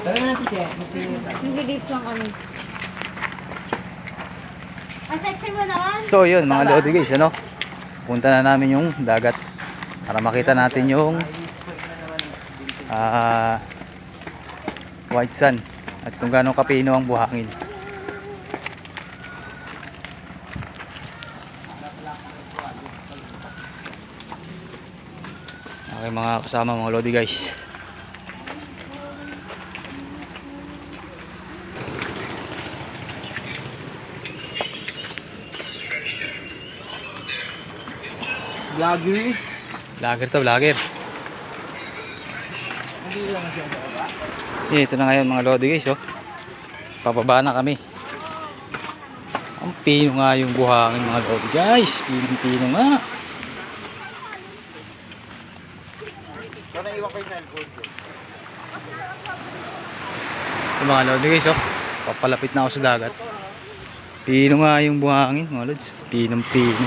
Nag-release lang kami. Ang sexy mo naman. So yun mga lodi guys, ano? Punta na namin yung dagat para makita natin yung white sand at kung gaano kapino ang buhangin. Okay mga kasama mga lodi guys. Vlogger. Vlogger to, vlogger. Ito na ngayon mga lodi guys, oh. Pababa na kami. Ang pino nga yung buhangin mga lodi guys. Pino nga. Ito mga lodi guys, oh. Papalapit na ako sa dagat. Pino nga yung buhangin mga lods. Pinong pino.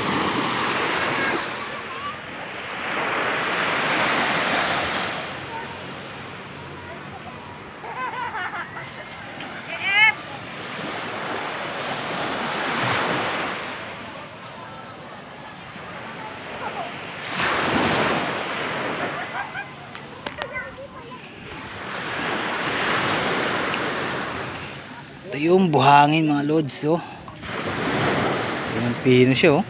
Ito yung buhangin mga lods, oh. Yung pino siya, oh.